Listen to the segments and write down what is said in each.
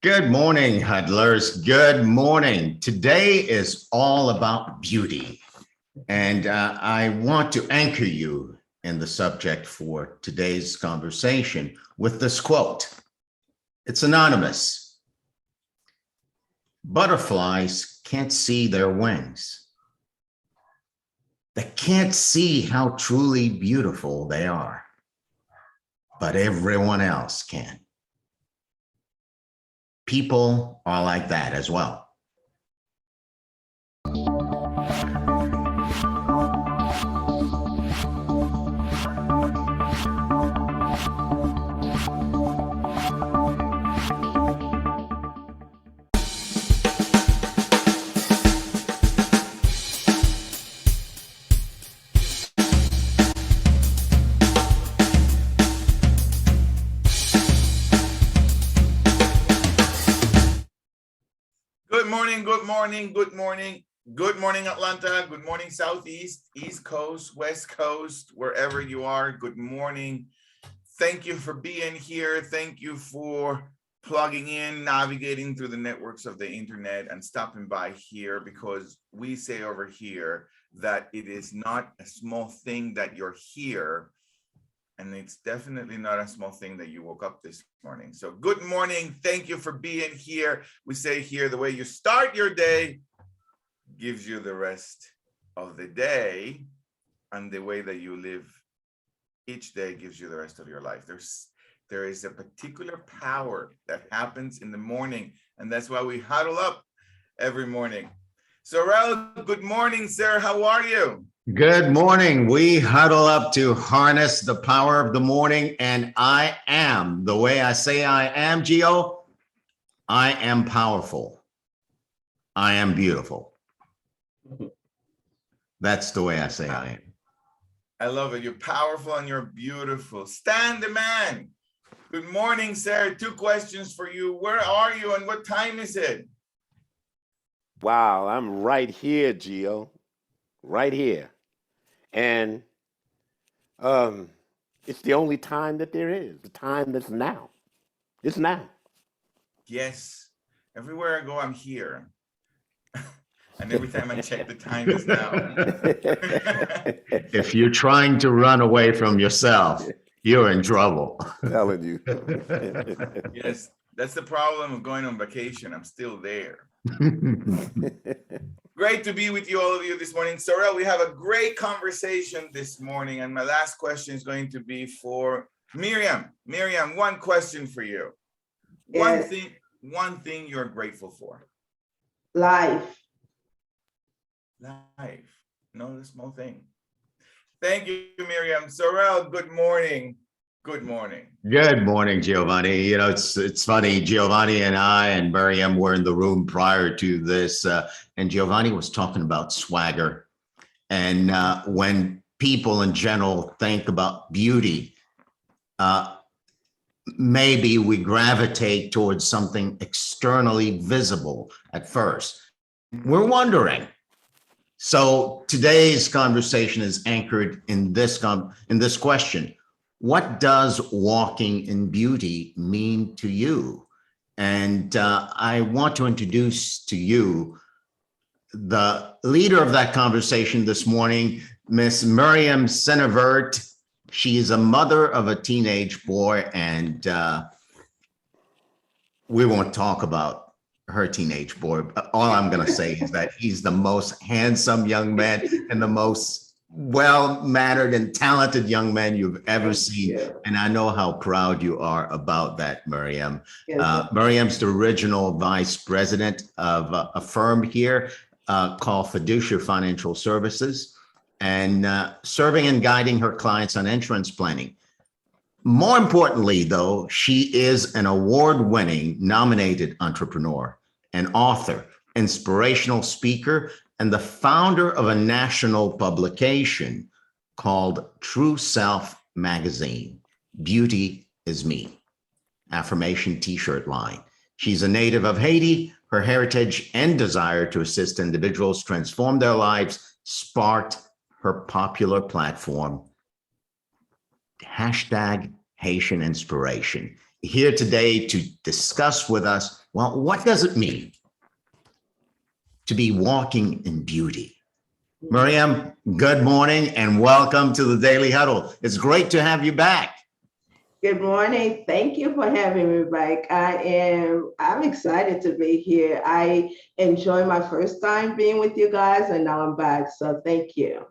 Good morning, huddlers. Good morning. Today is all about beauty. And I want to anchor you in the subject for today's conversation with this quote. It's anonymous. Butterflies can't see their wings. They can't see how truly beautiful they are, but everyone else can. People are like that as well. Good morning, Atlanta. Good morning, Southeast, East Coast, West Coast, wherever you are. Good morning. Thank you for being here. Thank you for plugging in, navigating through the networks of the internet and stopping by here, because we say over here that it is not a small thing that you're here. And it's definitely not a small thing that you woke up this morning. So good morning. Thank you for being here. We say here, the way you start your day gives you the rest of the day, and the way that you live each day gives you the rest of your life. There is a particular power that happens in the morning, and that's why we huddle up every morning. Sorrel, good morning, sir. How are you? Good morning. We huddle up to harness the power of the morning, and I am, the way I say I am, Gio, I am powerful. I am beautiful. That's the way I say I am. I love it. You're powerful and you're beautiful. Stan the man. Good morning, sir. 2 questions for you. Where are you and what time is it? Wow, I'm right here, Gio. Right here. And it's the only time that there is. The time that's now. It's now. Yes. Everywhere I go, I'm here. And every time I check, the time is now. If you're trying to run away from yourself, you're in trouble. Telling you. Yes, that's the problem of going on vacation. I'm still there. Great to be with you, all of you, this morning. Sorrel, we have a great conversation this morning, and my last question is going to be for Miriam. Miriam, one question for you. Yes. One thing you're grateful for. Life. Life. No small thing. Thank you, Miriam. Sorrel, good morning. Good morning. Good morning, Giovanni. You know, it's funny. Giovanni and I and Miriam were in the room prior to this, and Giovanni was talking about swagger. And when people in general think about beauty, maybe we gravitate towards something externally visible at first. We're wondering. So today's conversation is anchored in this question. What does walking in beauty mean to you? And I want to introduce to you the leader of that conversation this morning, Miss Muriam Cinevert. She is a mother of a teenage boy, and we won't talk about her teenage boy. All I'm going to say is that he's the most handsome young man and the most well-mannered and talented young man you've ever seen. And I know how proud you are about that, Muriam. Muriam's the original vice president of a firm here called Fiducia Financial Services, and serving and guiding her clients on insurance planning. More importantly, though, she is an award-winning nominated entrepreneur, an author, inspirational speaker, and the founder of a national publication called True Self Magazine, Beauty is Me, Affirmation t-shirt line. She's a native of Haiti. Her heritage and desire to assist individuals transform their lives sparked her popular platform, #Haitian Inspiration. here today to discuss with us, well, what does it mean to be walking in beauty? Muriam, good morning and welcome to the Daily Huddle. It's great to have you back. Good morning. Thank you for having me back. I'm excited to be here. I enjoyed my first time being with you guys, and now I'm back. So thank you.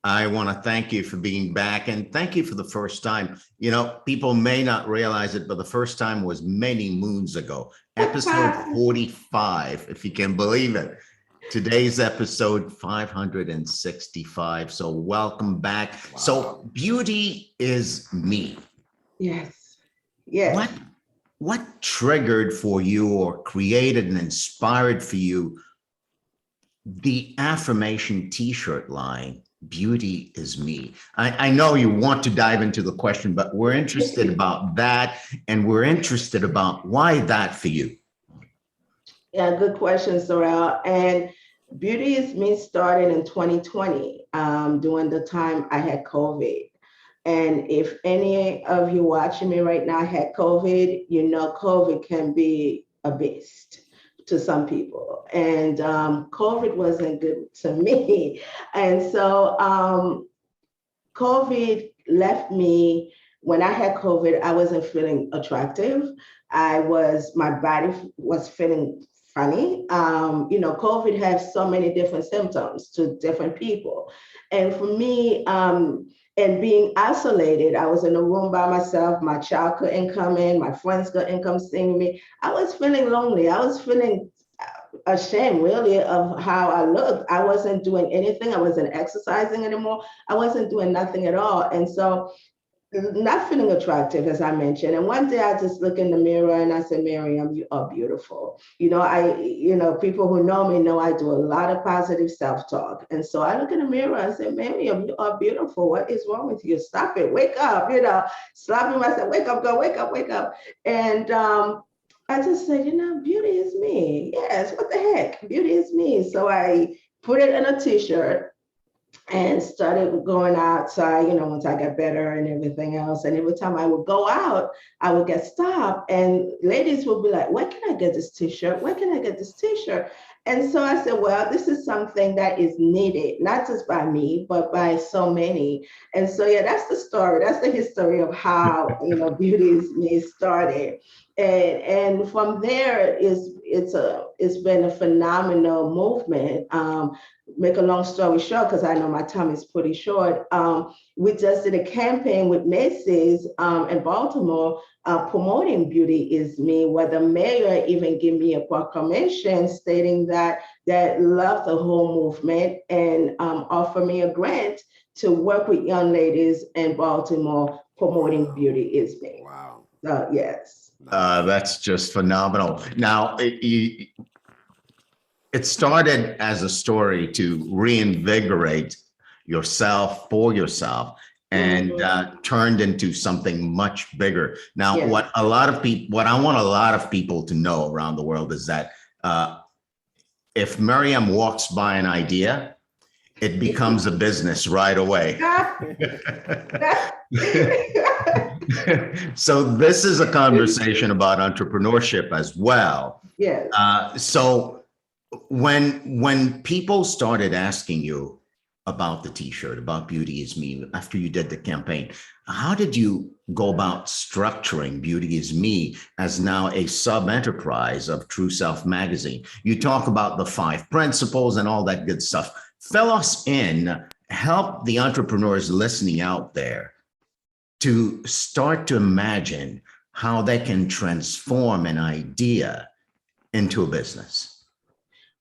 I want to thank you for being back and thank you for the first time. You know, people may not realize it, but the first time was many moons ago, episode 45, if you can believe it. Today's episode 565. So welcome back. Wow. So beauty is me. Yes. Yes. What triggered for you or created and inspired for you the Affirmation t-shirt line, beauty is me? I know you want to dive into the question, but we're interested about that. And we're interested about why that for you. Yeah, good question, Sorrel. And beauty is me started in 2020, during the time I had COVID. And if any of you watching me right now had COVID, you know COVID can be a beast to some people. And COVID wasn't good to me. And so COVID left me, when I had COVID, I wasn't feeling attractive. My body was feeling funny. COVID has so many different symptoms to different people. And for me, and being isolated, I was in a room by myself. My child couldn't come in. My friends couldn't come seeing me. I was feeling lonely. I was feeling ashamed, really, of how I looked. I wasn't doing anything. I wasn't exercising anymore. I wasn't doing nothing at all. And so, not feeling attractive, as I mentioned. And one day I just look in the mirror and I said, Miriam, you are beautiful. People who know me know I do a lot of positive self-talk. And so I look in the mirror and say, Miriam, you are beautiful. What is wrong with you? Stop it. Wake up, slapping myself, wake up, girl, wake up, wake up. And I just said, beauty is me. Yes, what the heck? Beauty is me. So I put it in a t-shirt and started going outside, once I got better and everything else. And every time I would go out, I would get stopped and ladies would be like, where can I get this t-shirt? Where can I get this t-shirt? And so I said, well, this is something that is needed, not just by me, but by so many. And so, yeah, that's the story. That's the history of how, Beauty is Me started. And from there, it's been a phenomenal movement. Make a long story short, because I know my time is pretty short. We just did a campaign with Macy's in Baltimore promoting Beauty is Me, where the mayor even gave me a proclamation stating that loved the whole movement and offered me a grant to work with young ladies in Baltimore promoting Beauty is Me. Wow. Yes. That's just phenomenal. Now, it started as a story to reinvigorate yourself for yourself and turned into something much bigger. Now, Yes. what I want a lot of people to know around the world is that if Miriam walks by an idea, it becomes a business right away. So this is a conversation about entrepreneurship as well. Yes. So when people started asking you about the t-shirt, about Beauty is Me, after you did the campaign, how did you go about structuring Beauty is Me as now a sub-enterprise of True Self magazine? You talk about the 5 principles and all that good stuff. Fill us in, help the entrepreneurs listening out there to start to imagine how they can transform an idea into a business.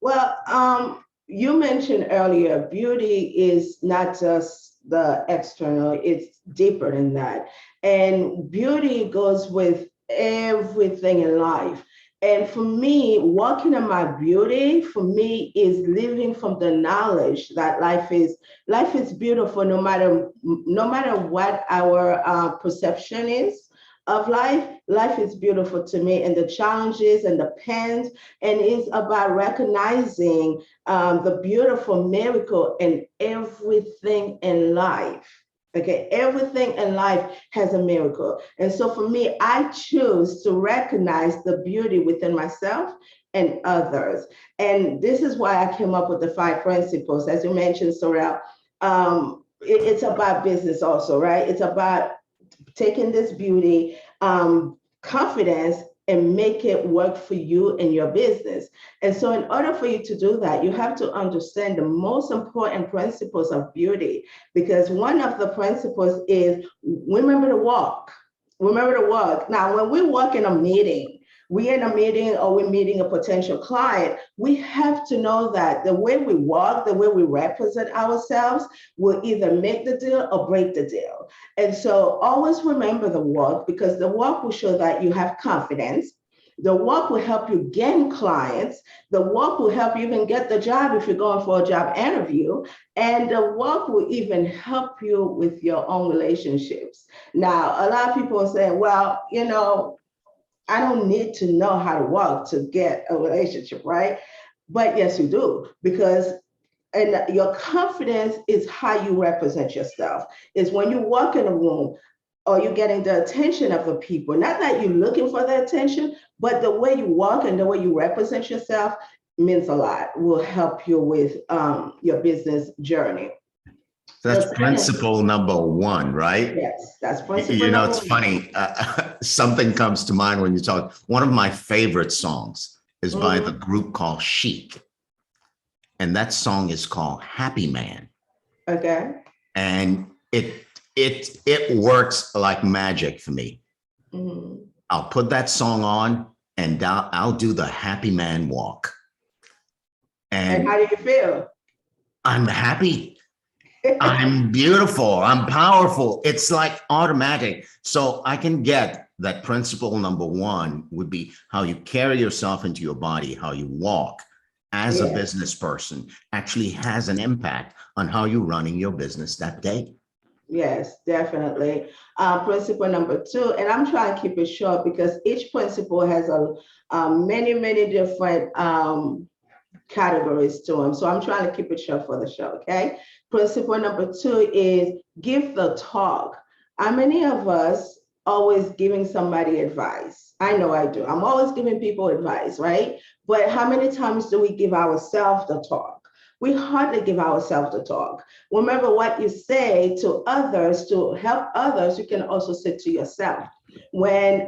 Well, you mentioned earlier, beauty is not just the external, it's deeper than that. And beauty goes with everything in life. And for me, walking in my beauty, for me, is living from the knowledge that life is beautiful, no matter what our perception is of life. Life is beautiful to me, and the challenges and the pains, and it's about recognizing the beautiful miracle in everything in life. Okay, everything in life has a miracle. And so for me, I choose to recognize the beauty within myself and others. And this is why I came up with the 5 principles. As you mentioned, Sorrel, it's about business also, right? It's about taking this beauty, confidence, and make it work for you and your business. And so, in order for you to do that, you have to understand the most important principles of beauty, because one of the principles is remember to walk. Remember to walk. Now, when we walk in a meeting, we're in a meeting or we're meeting a potential client, we have to know that the way we walk, the way we represent ourselves will either make the deal or break the deal. And so always remember the walk, because the walk will show that you have confidence. The walk will help you gain clients. The walk will help you even get the job if you're going for a job interview. And the walk will even help you with your own relationships. Now, a lot of people are saying, well, I don't need to know how to walk to get a relationship, right? But yes, you do, because your confidence is how you represent yourself. It's when you walk in a room or you're getting the attention of the people, not that you're looking for the attention, but the way you walk and the way you represent yourself means a lot, will help you with your business journey. So that's principle number 1, right? Yes, that's principle number It's 1. funny. Something comes to mind when you talk. One of my favorite songs is by the group called Chic. And that song is called Happy Man. Okay. And it works like magic for me. Mm-hmm. I'll put that song on and I'll do the Happy Man walk. And how do you feel? I'm happy. I'm beautiful. I'm powerful. It's like automatic. So I can get that principle number 1 would be how you carry yourself into your body, how you walk as a business person actually has an impact on how you're running your business that day. Yes, definitely. Principle number 2, and I'm trying to keep it short because each principle has many, many different categories to them. So I'm trying to keep it short for the show, okay? Principle number 2 is give the talk. How many of us always giving somebody advice? I know I do. I'm always giving people advice, right? But how many times do we give ourselves the talk? We hardly give ourselves the talk. Remember, what you say to others to help others, you can also say to yourself. When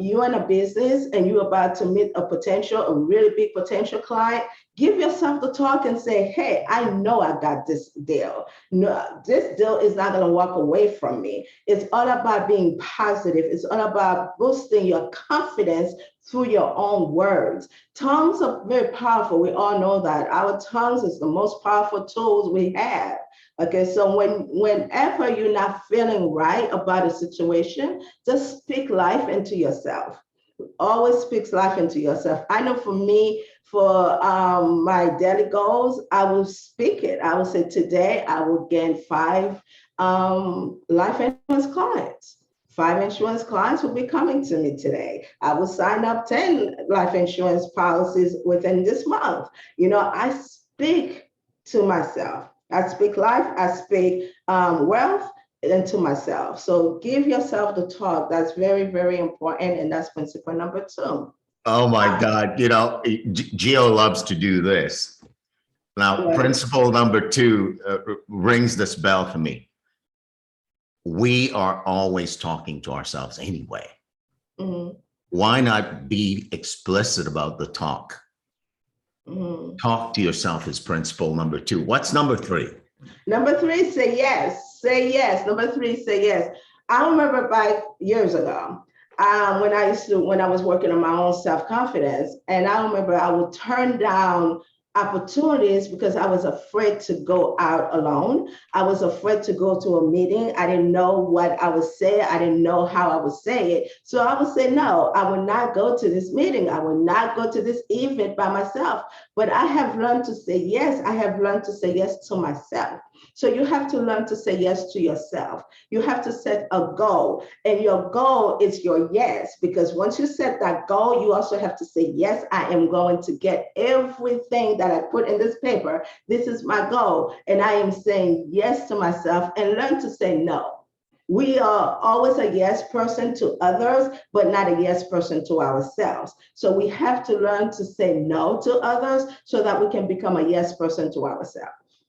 you're in a business and you're about to meet a really big potential client, give yourself the talk and say, hey, I know I got this deal. No, this deal is not going to walk away from me. It's all about being positive. It's all about boosting your confidence through your own words. Tongues are very powerful. We all know that. Our tongues is the most powerful tools we have. Okay, so whenever you're not feeling right about a situation, just speak life into yourself. Always speaks life into yourself. I know for me, for my daily goals, I will speak it. I will say today I will gain 5 life insurance clients. 5 insurance clients will be coming to me today. I will sign up 10 life insurance policies within this month. I speak to myself. I speak life, I speak wealth into myself. So give yourself the talk. That's very, very important. And that's principle number 2. Oh my God. Gio loves to do this. Now, principle number 2 rings this bell for me. We are always talking to ourselves anyway. Mm-hmm. Why not be explicit about the talk? Mm-hmm. Talk to yourself is principle number 2. What's number 3? Number 3, say yes. Say yes. Number 3, say yes. I remember back years ago when I was working on my own self-confidence, and I remember I would turn down opportunities because I was afraid to go out alone. I was afraid to go to a meeting. I didn't know what I would say. I didn't know how I would say it. So I would say, no, I will not go to this meeting. I will not go to this event by myself. but I have learned to say yes. I have learned to say yes to myself. So you have to learn to say yes to yourself. You have to set a goal, and your goal is your yes, because once you set that goal, you also have to say, yes, I am going to get everything that I put in this paper. This is my goal. And I am saying yes to myself, and learn to say no. We are always a yes person to others, but not a yes person to ourselves. So we have to learn to say no to others so that we can become a yes person to ourselves.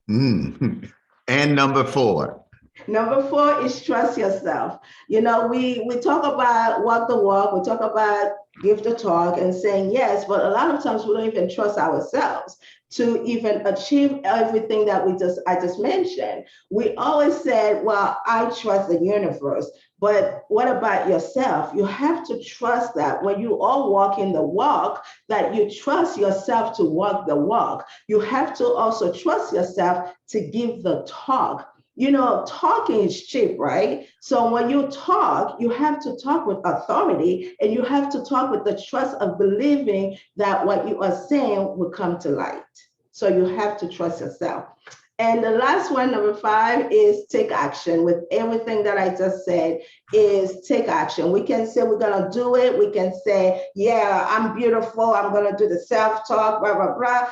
Mm. And number 4. Number 4 is trust yourself. You know, we talk about walk the walk, we talk about give the talk and saying yes, but a lot of times we don't even trust ourselves to even achieve everything that I just mentioned. We always said, well, I trust the universe. But what about yourself? You have to trust that when you are walking the walk, that you trust yourself to walk the walk. You have to also trust yourself to give the talk. You know, talking is cheap, right? So when you talk, you have to talk with authority, and you have to talk with the trust of believing that what you are saying will come to light. So you have to trust yourself. And the last one, number 5, is take action. With everything that I just said, is take action. We can say we're going to do it. We can say, yeah, I'm beautiful. I'm going to do the self-talk, blah, blah, blah.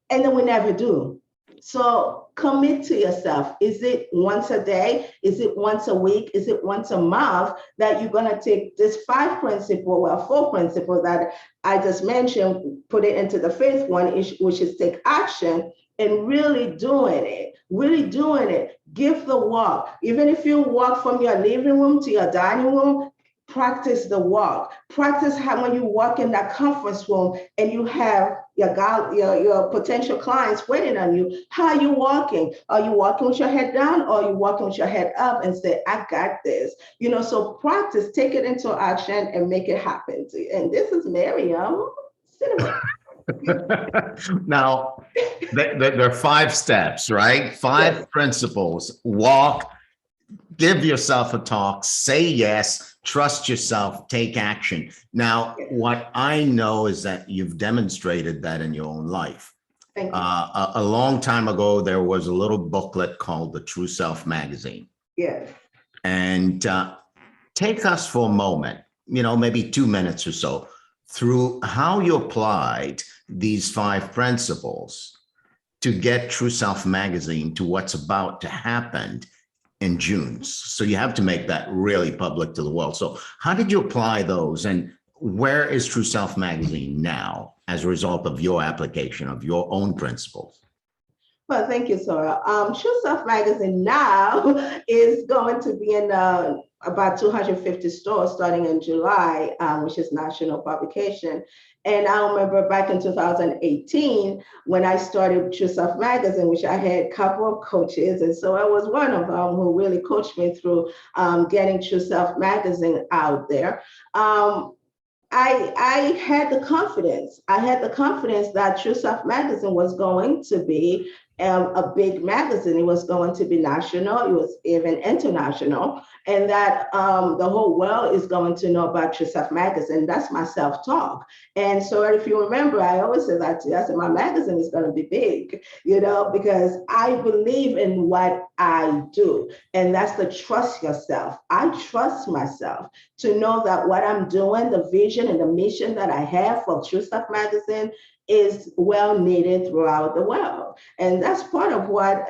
And then we never do. So commit to yourself. Is it once a day? Is it once a week? Is it once a month that you're going to take this 4 principles that I just mentioned, put it into the 5th one, which is take action, and really doing it. Give the walk. Even if you walk from your living room to your dining room, practice the walk. Practice how when you walk in that conference room and you have your potential clients waiting on you. How are you walking? Are you walking with your head down, or are you walking with your head up and say, I got this? You know, so practice, take it into action and make it happen. And this is Muriam Cinevert. Now, there are 5 steps, right? 5 Yes. principles. Walk, give yourself a talk, say yes, trust yourself, take action. Now, what I know is that you've demonstrated that in your own life. Thank you. A long time ago, there was a little booklet called the True Self magazine. Yes. And take us for a moment, maybe 2 minutes or so, through how you applied these 5 principles to get True Self magazine to what's about to happen in June. So you have to make that really public to the world. So how did you apply those, and where is True Self magazine now as a result of your application of your own principles? Well, thank you, Sora. True Self magazine now is going to be in about 250 stores starting in July, which is national publication. And I remember back in 2018, when I started True Self magazine, which I had a couple of coaches. And so I was one of them who really coached me through getting True Self magazine out there. I had the confidence. I had the confidence that True Self magazine was going to be a big magazine. It was going to be national. It was even international, and that the whole world is going to know about True Self magazine. That's my self-talk. And so if you remember, I always say that to you. I said, my magazine is going to be big, because I believe in what I do. And that's the trust yourself. I trust myself to know that what I'm doing, the vision and the mission that I have for True Self magazine, is well needed throughout the world. And that's part of what,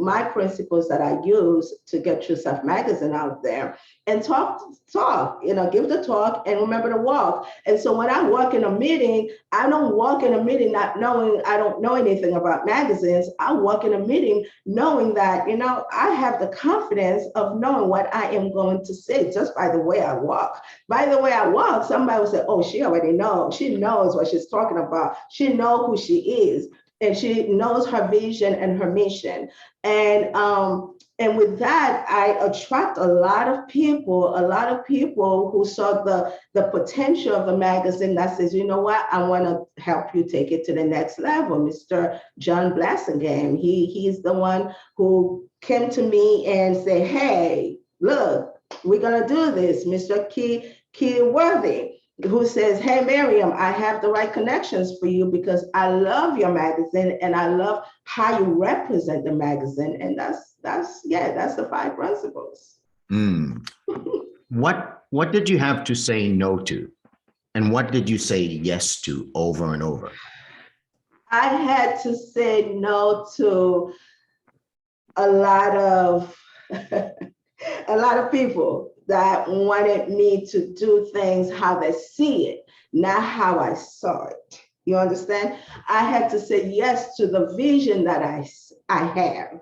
my principles that I use to get True Self magazine out there. And talk, give the talk and remember to walk. And so when I walk in a meeting, I don't walk in a meeting not knowing I don't know anything about magazines. I walk in a meeting knowing that, I have the confidence of knowing what I am going to say just by the way I walk. By the way I walk, somebody will say, oh, she already knows. She knows what she's talking about. She knows who she is. And she knows her vision and her mission. And with that, I attract a lot of people who saw the potential of the magazine that says, you know what, I want to help you take it to the next level. Mr. John Blassingame, he's the one who came to me and said, hey, look, we're going to do this. Mr. Key Worthy, who says, hey, Miriam, I have the right connections for you because I love your magazine and I love how you represent the magazine. And that's the 5 principles. Mm. What did you have to say no to? And what did you say yes to over and over? I had to say no to a lot of people that wanted me to do things how they see it, not how I saw it. You understand? I had to say yes to the vision that I have.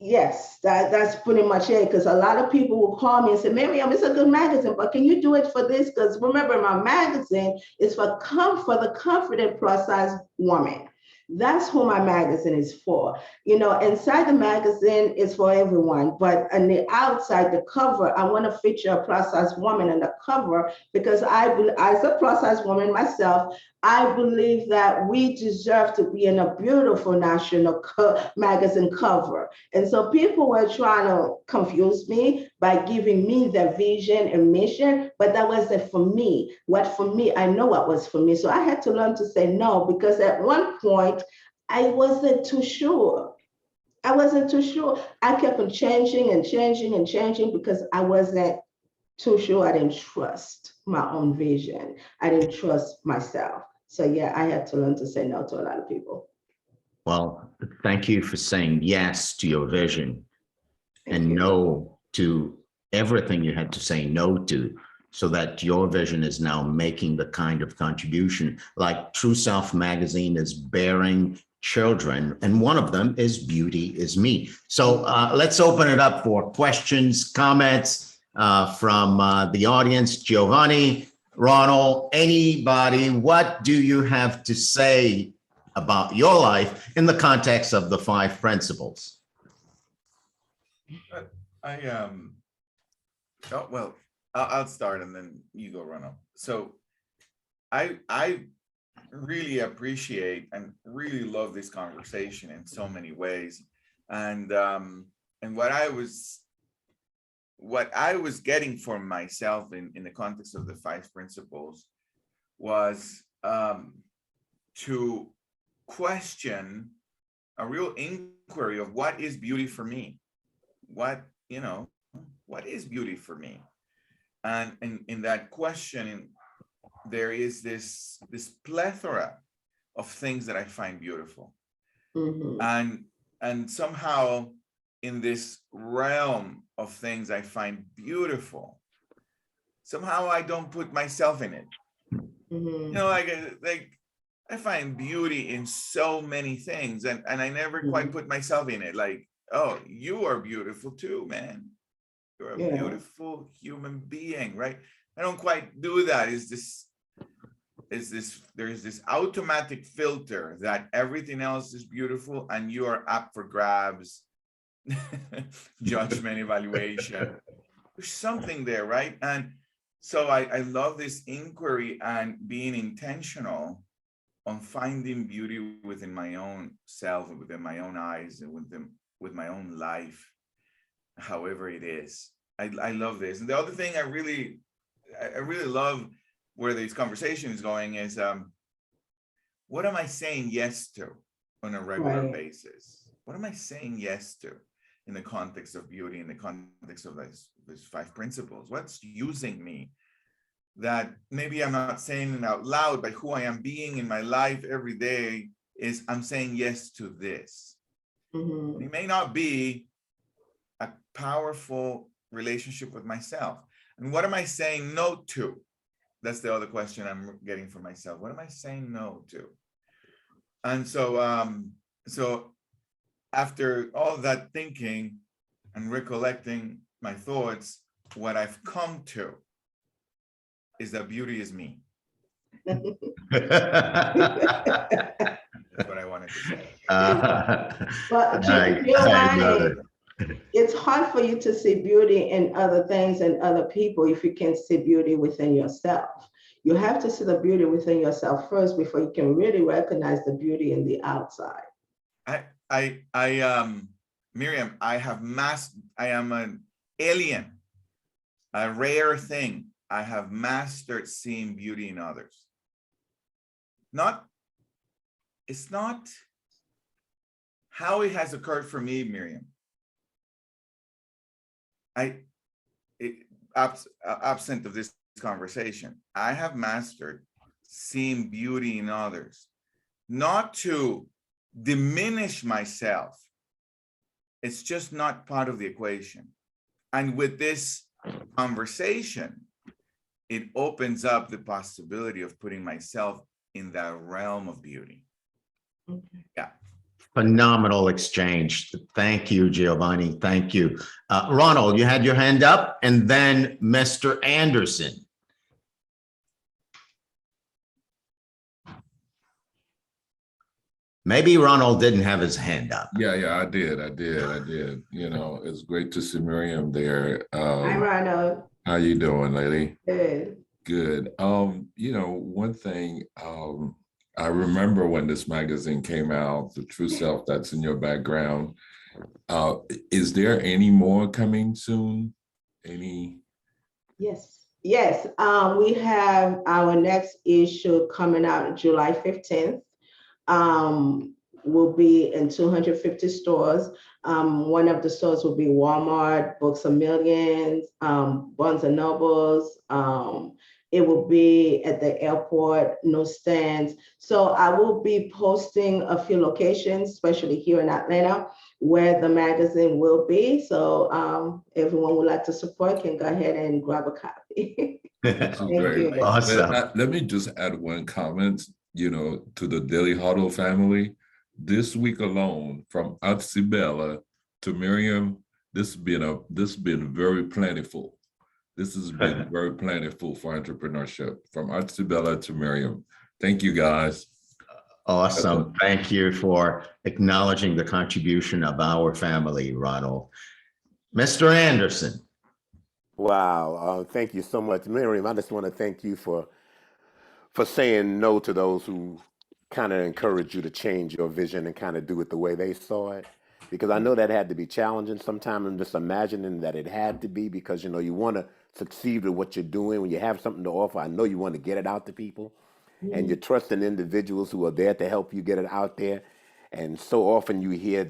Yes, that's pretty much it. Because a lot of people will call me and say, Miriam, it's a good magazine, but can you do it for this? Because remember, my magazine is for the confident plus size woman. That's who my magazine is for. You know, inside the magazine is for everyone, but on the outside, the cover, I want to feature a plus size woman on the cover because as a plus size woman myself, I believe that we deserve to be in a beautiful national magazine cover. And so people were trying to confuse me by giving me their vision and mission, but that wasn't for me. I know what was for me. So I had to learn to say no, because at one point I wasn't too sure. I kept on changing and changing and changing because I wasn't too sure. I didn't trust my own vision. I didn't trust myself. So yeah, I had to learn to say no to a lot of people. Well, thank you for saying yes to your vision Thank and you. no to everything you had to say no to, so that your vision is now making the kind of contribution like True Self magazine is bearing children, and one of them is Beauty is Me. So let's open it up for questions, comments from the audience. Giovanni, Ronald, anybody, what do you have to say about your life in the context of the 5 principles? I'll start and then you go, Ronald. So I really appreciate and really love this conversation in so many ways. And what I was getting for myself in the context of the 5 principles was to question a real inquiry of what is beauty for me? What is beauty for me? And in that question, there is this plethora of things that I find beautiful. Mm-hmm. And somehow in this realm of things I find beautiful, somehow I don't put myself in it. Mm-hmm. You know, like I find beauty in so many things, and I never quite put myself in it. Like, oh, you are beautiful too, man. You're a beautiful human being, right? I don't quite do that. There's this automatic filter that everything else is beautiful and you are up for grabs, judgment, evaluation. There's something there, right? And so I love this inquiry and being intentional on finding beauty within my own self, within my own eyes, and with my own life, however it is. I love this. And the other thing I really love where this conversation is going is what am I saying yes to on a regular basis? What am I saying yes to in the context of beauty, in the context of these 5 principles? What's using me that maybe I'm not saying it out loud, but who I am being in my life every day is I'm saying yes to this. Mm-hmm. It may not be a powerful relationship with myself. And what am I saying no to? That's the other question I'm getting for myself. What am I saying no to? And so after all that thinking and recollecting my thoughts, what I've come to is that beauty is me. That's what I wanted to say. But it's hard for you to see beauty in other things and other people if you can't see beauty within yourself. You have to see the beauty within yourself first before you can really recognize the beauty in the outside. Miriam, I am an alien, a rare thing I have mastered seeing beauty in others. It's not how it has occurred for me, Miriam. Absent of this conversation, I have mastered seeing beauty in others, not to diminish myself. It's just not part of the equation. And with this conversation, it opens up the possibility of putting myself in that realm of beauty. Yeah. Phenomenal exchange. Thank you, Giovanni. Thank you. Ronald, you had your hand up, and then Mr. Anderson. Maybe Ronald didn't have his hand up. Yeah, I did. You know, it's great to see Miriam there. Hi, Ronald. How you doing, lady? Good. Good. You know, one thing, I remember when this magazine came out, The True Self That's in Your Background. Is there any more coming soon? Any? Yes. We have our next issue coming out July 15th. Will be in 250 stores. One of the stores will be Walmart, Books A Million, Barnes and Nobles. It will be at the airport, no stands. So I will be posting a few locations, especially here in Atlanta, where the magazine will be. So everyone would like to support can go ahead and grab a copy. This is Thank great. you. Awesome. Let me just add one comment, you know, to the Daily Huddle family. This week alone, from Atsibella to Miriam, this has been very plentiful. This has been very plentiful for entrepreneurship, from Atsibella to Miriam. Thank you, guys. Awesome. Thank you for acknowledging the contribution of our family, Ronald. Mr. Anderson. Wow. Thank you so much, Miriam. I just want to thank you for saying no to those who kind of encourage you to change your vision and kind of do it the way they saw it. Because I know that had to be challenging sometimes. I'm just imagining that it had to be, because, you know, you want to succeed with what you're doing. When you have something to offer, I know you want to get it out to people. And you're trusting individuals who are there to help you get it out there. And so often you hear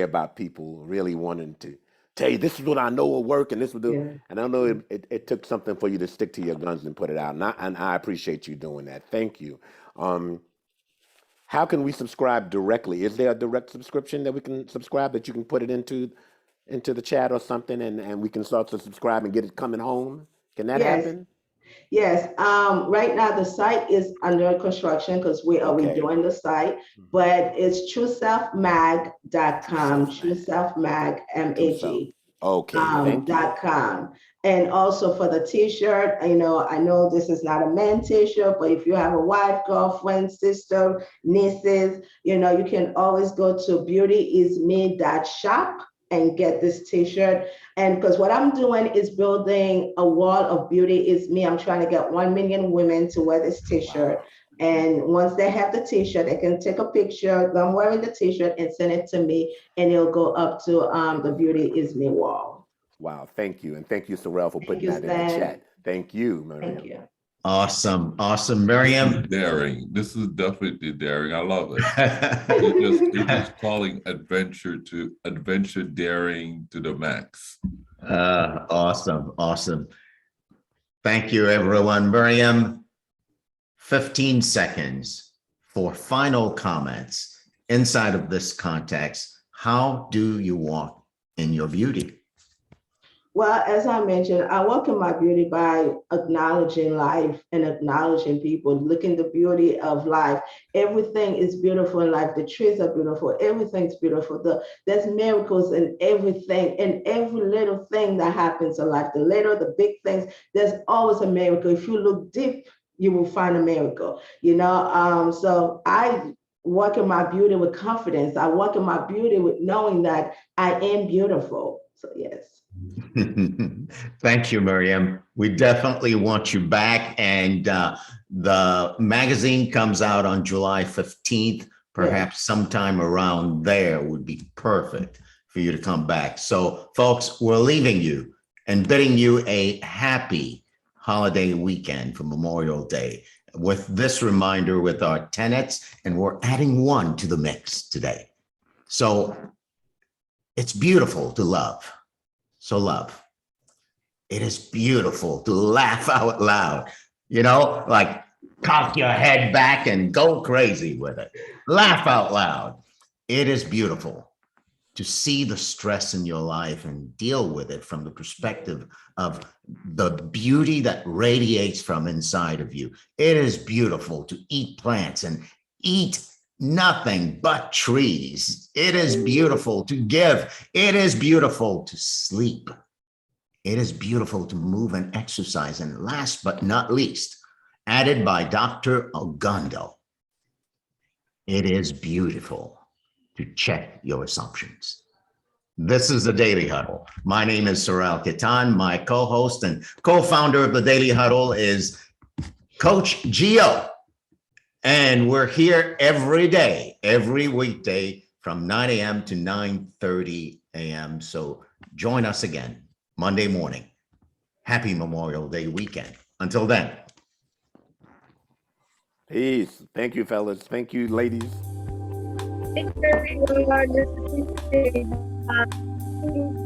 about people really wanting to tell you, this is what I know will work and this will do. Yeah. And I know it took something for you to stick to your guns and put it out. And I appreciate you doing that. Thank you. How can we subscribe directly? Is there a direct subscription that we can subscribe, that you can put it into the chat or something, and we can start to subscribe and get it coming home? Can that happen? Yes. Right now the site is under construction because we are redoing the site, but it's trueselfmag.com, trueselfmag, MAG. Okay, thank you. .com. And also for the t-shirt, you know, I know this is not a man t-shirt, but if you have a wife, girlfriend, sister, nieces, you know, you can always go to beautyisme.shop and get this t-shirt. And because what I'm doing is building a wall of Beauty Is Me. I'm trying to get 1 million women to wear this t-shirt. And once they have the t-shirt, they can take a picture of them wearing the t-shirt and send it to me, and it'll go up to the Beauty Is Me wall. Wow, thank you. And thank you, Sorrel, for putting that in Stan. the chat. Thank you, Miriam. Thank you. Awesome. Miriam. Daring. This is definitely daring. I love it. It's just calling adventure daring to the max. Awesome. Thank you, everyone. Miriam, 15 seconds for final comments inside of this context. How do you walk in your beauty? Well, as I mentioned, I walk in my beauty by acknowledging life and acknowledging people, looking the beauty of life. Everything is beautiful in life. The trees are beautiful. Everything's beautiful. There's miracles in everything, and every little thing that happens in life, the big things, there's always a miracle. If you look deep, you will find a miracle, you know? So I walk in my beauty with confidence. I walk in my beauty with knowing that I am beautiful. So yes. Thank you, Miriam. We definitely want you back. And the magazine comes out on July 15th. Perhaps sometime around there would be perfect for you to come back. So folks, we're leaving you and bidding you a happy holiday weekend for Memorial Day with this reminder with our tenets, and we're adding one to the mix today. So it's beautiful to love. So love. It is beautiful to laugh out loud, like cock your head back and go crazy with it. Laugh out loud. It is beautiful to see the stress in your life and deal with it from the perspective of the beauty that radiates from inside of you. It is beautiful to eat plants and eat nothing but trees. It is beautiful to give. It is beautiful to sleep. It is beautiful to move and exercise. And last but not least, added by Dr. Ogondo, it is beautiful to check your assumptions. This is the Daily Huddle. My name is Sorrel Kitan. My co-host and co-founder of the Daily Huddle is Coach Gio. And we're here every day, every weekday from 9 a.m. to 9:30 a.m. So join us again Monday morning. Happy Memorial Day weekend. Until then. Peace. Thank you, fellas. Thank you, ladies. Thank you, everyone. This is